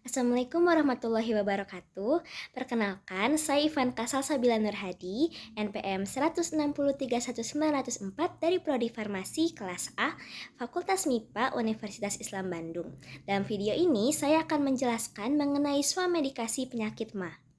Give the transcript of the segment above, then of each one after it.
Assalamualaikum warahmatullahi wabarakatuh. Perkenalkan, saya Ivanka Salsabila Nurhadi, NPM 1603194 dari Prodi Farmasi kelas A, Fakultas MIPA Universitas Islam Bandung. Dalam video ini, saya akan menjelaskan mengenai swamedikasi penyakit MAH.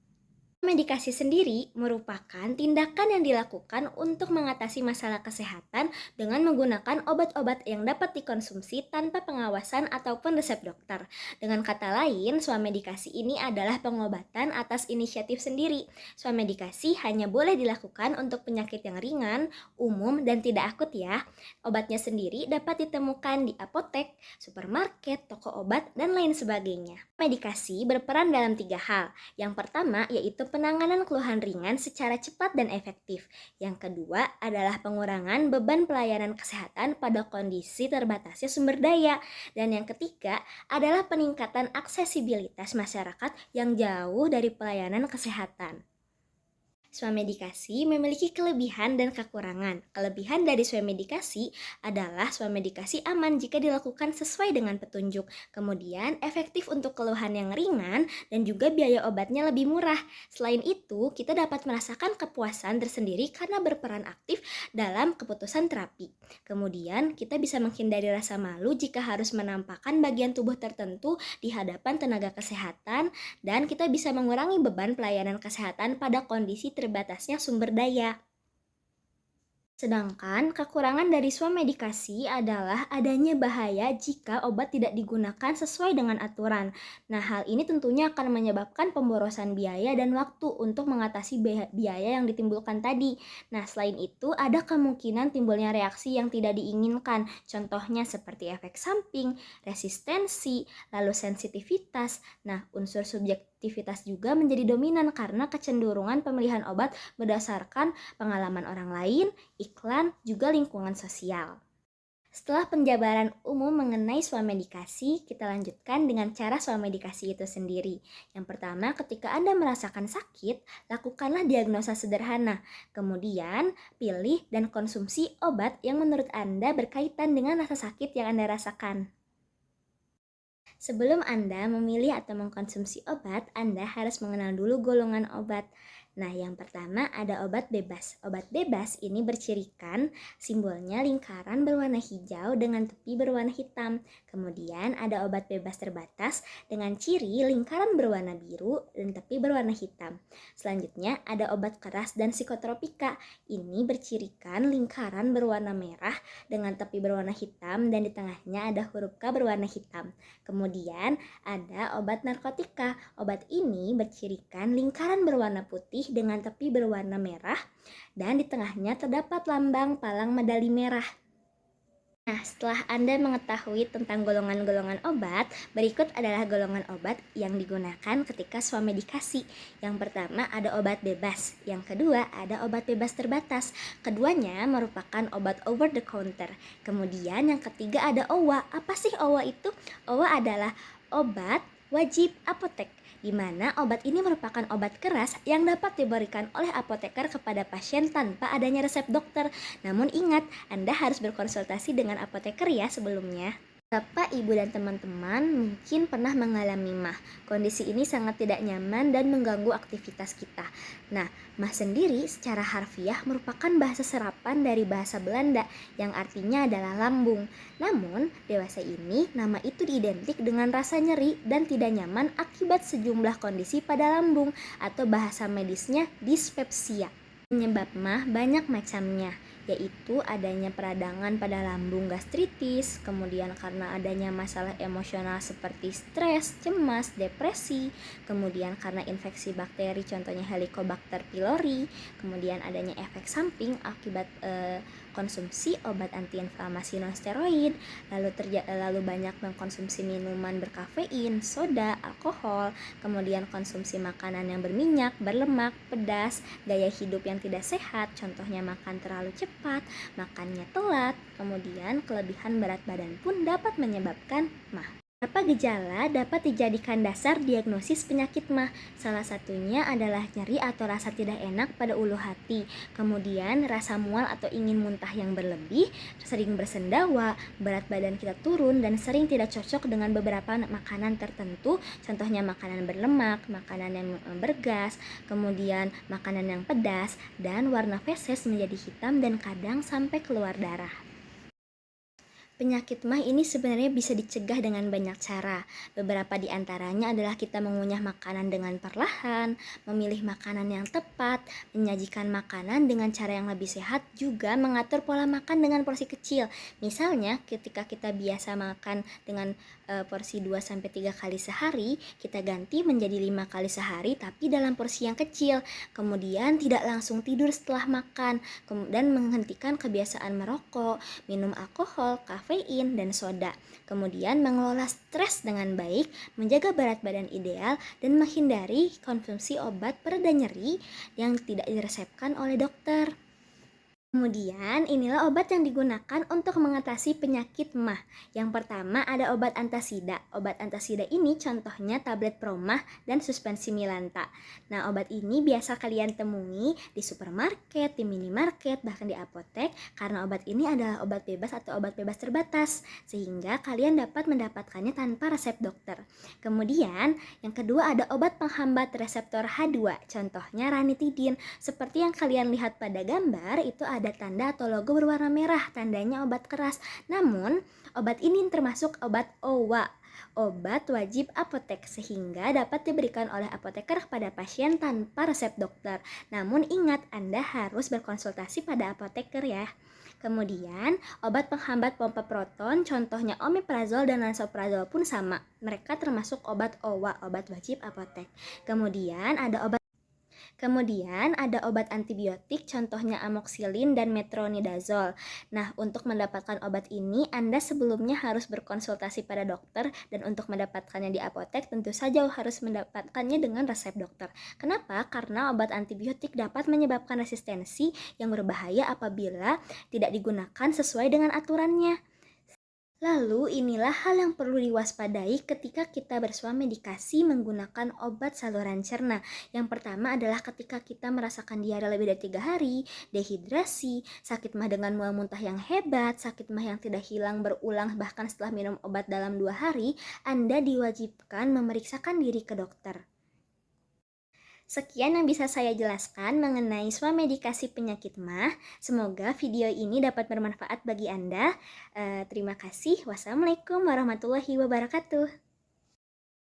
Medikasi sendiri merupakan tindakan yang dilakukan untuk mengatasi masalah kesehatan dengan menggunakan obat-obat yang dapat dikonsumsi tanpa pengawasan ataupun resep dokter. Dengan kata lain, swamedikasi ini adalah pengobatan atas inisiatif sendiri. Swamedikasi hanya boleh dilakukan untuk penyakit yang ringan, umum, dan tidak akut ya. Obatnya sendiri dapat ditemukan di apotek, supermarket, toko obat, dan lain sebagainya. Medikasi berperan dalam 3 hal. Yang pertama yaitu penanganan keluhan ringan secara cepat dan efektif. Yang kedua adalah pengurangan beban pelayanan kesehatan pada kondisi terbatasnya sumber daya. Dan yang ketiga adalah peningkatan aksesibilitas masyarakat yang jauh dari pelayanan kesehatan. Swamedikasi memiliki kelebihan dan kekurangan. Kelebihan dari swamedikasi adalah swamedikasi aman jika dilakukan sesuai dengan petunjuk. Kemudian efektif untuk keluhan yang ringan dan juga biaya obatnya lebih murah. Selain itu, kita dapat merasakan kepuasan tersendiri karena berperan aktif dalam keputusan terapi. Kemudian, kita bisa menghindari rasa malu jika harus menampakkan bagian tubuh tertentu di hadapan tenaga kesehatan dan kita bisa mengurangi beban pelayanan kesehatan pada kondisi terbatasnya sumber daya. Sedangkan kekurangan dari swamedikasi adalah adanya bahaya jika obat tidak digunakan sesuai dengan aturan. Nah, hal ini tentunya akan menyebabkan pemborosan biaya dan waktu untuk mengatasi biaya yang ditimbulkan tadi. Nah, selain itu ada kemungkinan timbulnya reaksi yang tidak diinginkan. Contohnya seperti efek samping, resistensi, lalu sensitivitas. Nah, unsur subjektivitas juga menjadi dominan karena kecenderungan pemilihan obat berdasarkan pengalaman orang lain, iklan, juga lingkungan sosial. Setelah penjabaran umum mengenai swamedikasi, kita lanjutkan dengan cara swamedikasi itu sendiri. Yang pertama, ketika Anda merasakan sakit, lakukanlah diagnosa sederhana. Kemudian, pilih dan konsumsi obat yang menurut Anda berkaitan dengan rasa sakit yang Anda rasakan. Sebelum Anda memilih atau mengkonsumsi obat, Anda harus mengenal dulu golongan obat. Nah, yang pertama ada obat bebas. Obat bebas ini bercirikan simbolnya lingkaran berwarna hijau dengan tepi berwarna hitam. Kemudian ada obat bebas terbatas dengan ciri lingkaran berwarna biru dan tepi berwarna hitam. Selanjutnya ada obat keras dan psikotropika. Ini bercirikan lingkaran berwarna merah dengan tepi berwarna hitam dan di tengahnya ada huruf K berwarna hitam. Kemudian ada obat narkotika. Obat ini bercirikan lingkaran berwarna putih dengan tepi berwarna merah dan di tengahnya terdapat lambang palang medali merah. Nah, setelah Anda mengetahui tentang golongan-golongan obat, berikut adalah golongan obat yang digunakan ketika swamedikasi. Yang pertama ada obat bebas, yang kedua ada obat bebas terbatas. Keduanya merupakan obat over the counter. Kemudian yang ketiga ada OWA. Apa sih OWA itu? OWA adalah obat wajib apotek, di mana obat ini merupakan obat keras yang dapat diberikan oleh apoteker kepada pasien tanpa adanya resep dokter. Namun ingat, Anda harus berkonsultasi dengan apoteker ya sebelumnya. Bapak, Ibu, dan teman-teman mungkin pernah mengalami MAH. Kondisi ini sangat tidak nyaman dan mengganggu aktivitas kita. Nah, MAH sendiri secara harfiah merupakan bahasa serapan dari bahasa Belanda yang artinya adalah lambung. Namun, dewasa ini nama itu identik dengan rasa nyeri dan tidak nyaman akibat sejumlah kondisi pada lambung atau bahasa medisnya dispepsia. Penyebab MAH banyak macamnya, yaitu adanya peradangan pada lambung gastritis, kemudian karena adanya masalah emosional seperti stres, cemas, depresi, kemudian karena infeksi bakteri contohnya Helicobacter pylori, kemudian adanya efek samping akibat konsumsi obat antiinflamasi nonsteroid, lalu banyak mengkonsumsi minuman berkafein, soda, alkohol, kemudian konsumsi makanan yang berminyak, berlemak, pedas, gaya hidup yang tidak sehat, contohnya makan terlalu cepat, makannya telat, kemudian kelebihan berat badan pun dapat menyebabkan MAH. Beberapa gejala dapat dijadikan dasar diagnosis penyakit MAH. Salah satunya adalah nyeri atau rasa tidak enak pada ulu hati, kemudian rasa mual atau ingin muntah yang berlebih, sering bersendawa, berat badan kita turun, dan sering tidak cocok dengan beberapa makanan tertentu, contohnya makanan berlemak, makanan yang bergas, kemudian makanan yang pedas, dan warna feses menjadi hitam dan kadang sampai keluar darah. Penyakit MAH ini sebenarnya bisa dicegah dengan banyak cara. Beberapa di antaranya adalah kita mengunyah makanan dengan perlahan, memilih makanan yang tepat, menyajikan makanan dengan cara yang lebih sehat, juga mengatur pola makan dengan porsi kecil. Misalnya, ketika kita biasa makan dengan porsi 2-3 kali sehari, kita ganti menjadi 5 kali sehari tapi dalam porsi yang kecil. Kemudian tidak langsung tidur setelah makan dan menghentikan kebiasaan merokok, minum alkohol, kafein, dan soda. Kemudian mengelola stres dengan baik, menjaga berat badan ideal, dan menghindari konsumsi obat pereda nyeri yang tidak diresepkan oleh dokter. Kemudian, inilah obat yang digunakan untuk mengatasi penyakit MAH. Yang pertama ada obat antasida. Obat antasida ini contohnya tablet Promah dan suspensi Milanta. Nah, obat ini biasa kalian temui di supermarket, di minimarket, bahkan di apotek karena obat ini adalah obat bebas atau obat bebas terbatas, sehingga kalian dapat mendapatkannya tanpa resep dokter. Kemudian, yang kedua ada obat penghambat reseptor H2, contohnya ranitidin. Seperti yang kalian lihat pada gambar, itu ada tanda atau logo berwarna merah, tandanya obat keras. Namun, obat ini termasuk obat OWA, obat wajib apotek, sehingga dapat diberikan oleh apoteker kepada pasien tanpa resep dokter. Namun ingat, Anda harus berkonsultasi pada apoteker ya. Kemudian, obat penghambat pompa proton, contohnya omeprazol dan lansoprazol pun sama. Mereka termasuk obat OWA, obat wajib apotek. Kemudian ada obat antibiotik, contohnya amoxilin dan metronidazol. Nah, untuk mendapatkan obat ini, Anda sebelumnya harus berkonsultasi pada dokter, dan untuk mendapatkannya di apotek tentu saja harus mendapatkannya dengan resep dokter. Kenapa? Karena obat antibiotik dapat menyebabkan resistensi yang berbahaya apabila tidak digunakan sesuai dengan aturannya. Lalu inilah hal yang perlu diwaspadai ketika kita bersuah medikasi menggunakan obat saluran cerna. Yang pertama adalah ketika kita merasakan diare lebih dari 3 hari, dehidrasi, sakit mah dengan mual muntah yang hebat, sakit mah yang tidak hilang berulang bahkan setelah minum obat dalam 2 hari, Anda diwajibkan memeriksakan diri ke dokter. Sekian yang bisa saya jelaskan mengenai swamedikasi penyakit MAH. Semoga video ini dapat bermanfaat bagi Anda. Terima kasih. Wassalamualaikum warahmatullahi wabarakatuh.